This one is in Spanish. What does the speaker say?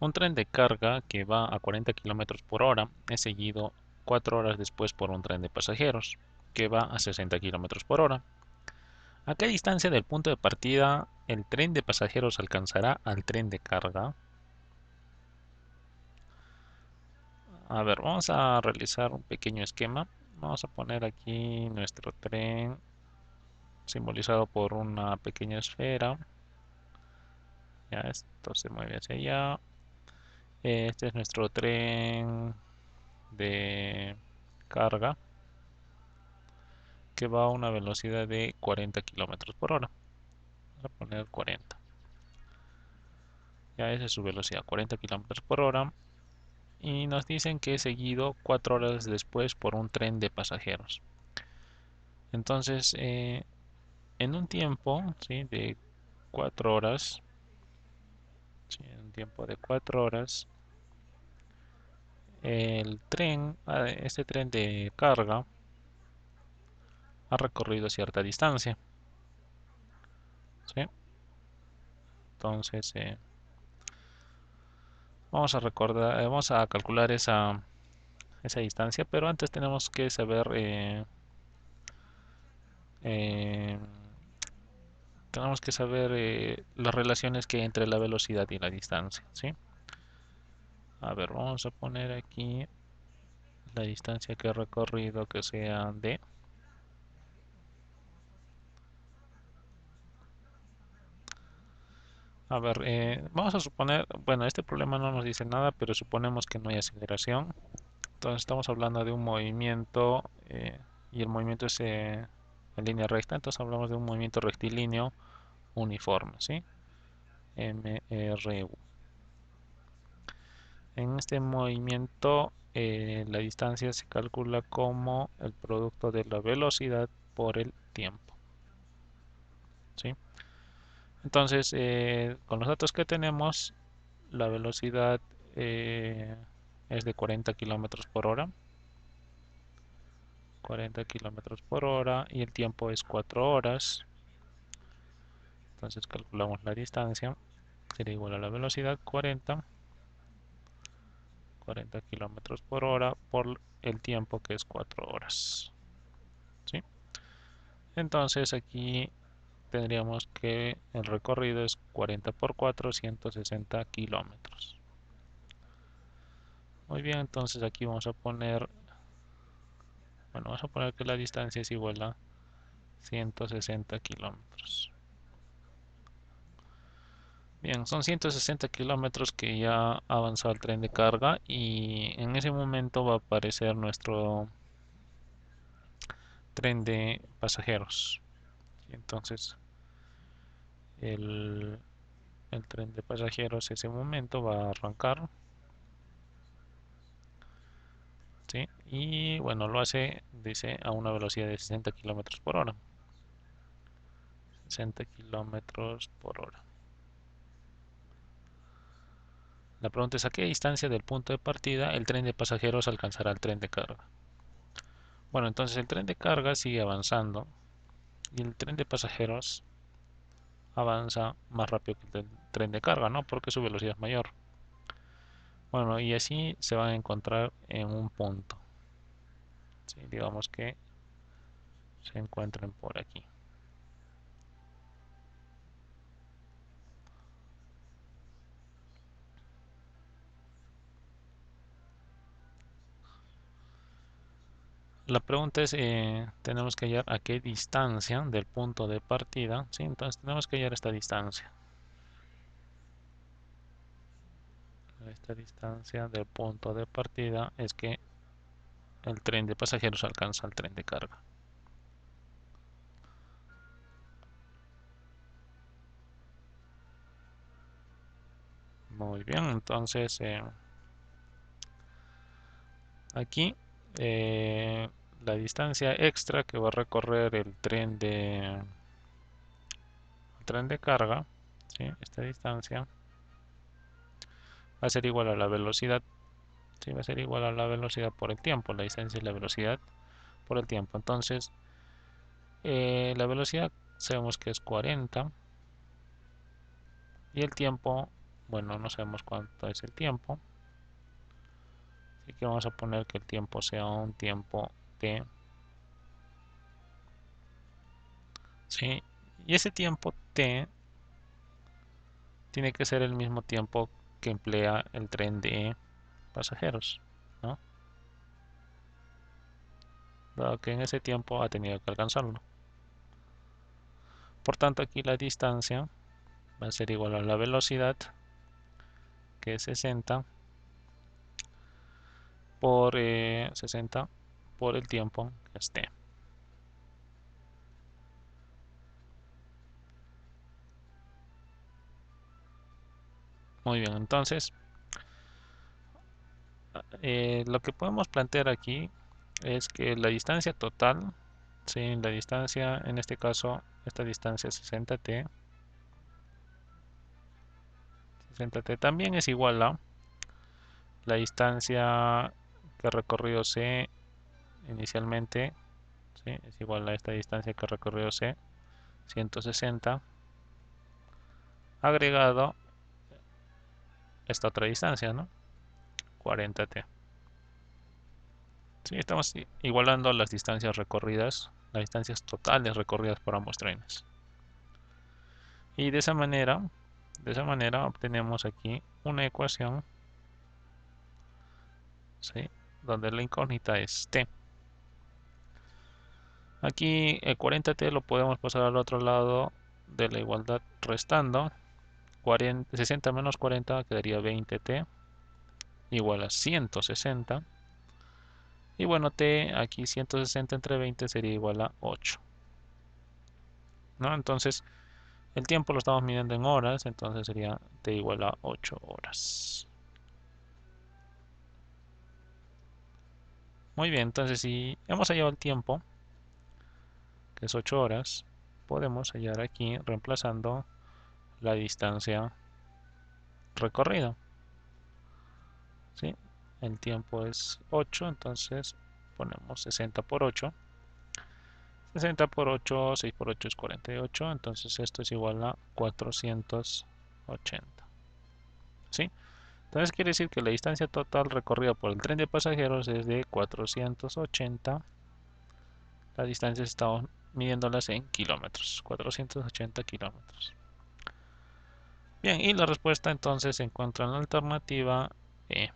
Un tren de carga que va a 40 kilómetros por hora es seguido 4 horas después por un tren de pasajeros que va a 60 kilómetros por hora. ¿A qué distancia del punto de partida el tren de pasajeros alcanzará al tren de carga? A ver, vamos a realizar un pequeño esquema. Vamos a poner aquí nuestro tren simbolizado por una pequeña esfera. Ya esto se mueve hacia allá. Este es nuestro tren de carga que va a una velocidad de 40 kilómetros por hora. Vamos a poner 40. Ya esa es su velocidad, 40 kilómetros por hora. Y nos dicen que es seguido 4 horas después por un tren de pasajeros. Entonces, en un tiempo, ¿sí?, de 4 horas, ¿sí?, en un tiempo de 4 horas, el tren, este tren de carga, ha recorrido cierta distancia, ¿sí? Entonces, vamos a calcular esa distancia, pero antes tenemos que saber, eh, las relaciones que hay entre la velocidad y la distancia, ¿sí? A ver, vamos a poner aquí la distancia que he recorrido que sea d. A ver, vamos a suponer, bueno, este problema no nos dice nada, pero suponemos que no hay aceleración. Entonces estamos hablando de un movimiento y el movimiento es en línea recta, entonces hablamos de un movimiento rectilíneo uniforme, ¿sí? MRU. En este movimiento la distancia se calcula como el producto de la velocidad por el tiempo, ¿sí? Entonces, con los datos que tenemos, la velocidad eh, es de 40 kilómetros por hora. 40 kilómetros por hora y el tiempo es 4 horas. Entonces calculamos la distancia. Sería igual a la velocidad 40 kilómetros por hora por el tiempo que es 4 horas. ¿Sí? Entonces aquí tendríamos que el recorrido es 40 por 4, 160 kilómetros. Muy bien, entonces aquí vamos a poner, bueno, vamos a poner que la distancia es igual a 160 kilómetros. Bien, son 160 kilómetros que ya ha avanzado el tren de carga y en ese momento va a aparecer nuestro tren de pasajeros. Y entonces el, el tren de pasajeros en ese momento va a arrancar, ¿sí? Y bueno, lo hace, dice, a una velocidad de 60 kilómetros por hora. 60 kilómetros por hora. La pregunta es: ¿a qué distancia del punto de partida el tren de pasajeros alcanzará el tren de carga? Bueno, entonces el tren de carga sigue avanzando y el tren de pasajeros avanza más rápido que el tren de carga, ¿no? Porque su velocidad es mayor. Bueno, y así se van a encontrar en un punto. ¿Sí? Digamos que se encuentren por aquí. La pregunta es, tenemos que hallar a qué distancia del punto de partida, ¿sí? Entonces tenemos que hallar esta distancia. Esta distancia del punto de partida es que el tren de pasajeros alcanza el tren de carga. Muy bien, entonces aquí eh, la distancia extra que va a recorrer el tren de carga, ¿sí? Esta distancia va a ser igual a la velocidad, ¿sí? Va a ser igual a la velocidad por el tiempo, la distancia y la velocidad por el tiempo. Entonces, la velocidad sabemos que es 40 y el tiempo bueno, no sabemos cuánto es el tiempo. Así que vamos a poner que el tiempo sea un tiempo t. ¿Sí? Y ese tiempo t tiene que ser el mismo tiempo que emplea el tren de pasajeros, ¿no? Dado que en ese tiempo ha tenido que alcanzarlo. Por tanto, aquí la distancia va a ser igual a la velocidad, que es 60, por 60 por el tiempo que es t. Muy bien, entonces lo que podemos plantear aquí es que la distancia total, ¿sí? La distancia, en este caso, esta distancia 60t también es igual a la distancia que ha recorrido C inicialmente, ¿sí? Es igual a esta distancia que ha recorrido C, 160, agregado esta otra distancia, ¿no? 40t. Sí, estamos igualando las distancias recorridas, las distancias totales recorridas por ambos trenes. Y de esa manera obtenemos aquí una ecuación, ¿sí? Donde la incógnita es t. Aquí el 40t lo podemos pasar al otro lado de la igualdad restando. 60 menos 40 quedaría 20t igual a 160. Y bueno, t aquí 160 entre 20 sería igual a 8, ¿no? Entonces el tiempo lo estamos midiendo en horas, entonces sería t igual a 8 horas. Muy bien, entonces si hemos hallado el tiempo, que es 8 horas, podemos hallar aquí reemplazando la distancia recorrida, ¿sí? El tiempo es 8, entonces ponemos 60 por 8. 60 por 8, 6 por 8 es 48, entonces esto es igual a 480, ¿sí? Entonces quiere decir que la distancia total recorrida por el tren de pasajeros es de 480. Las distancias estamos midiéndolas en kilómetros, 480 kilómetros. Bien, y la respuesta entonces se encuentra en la alternativa E.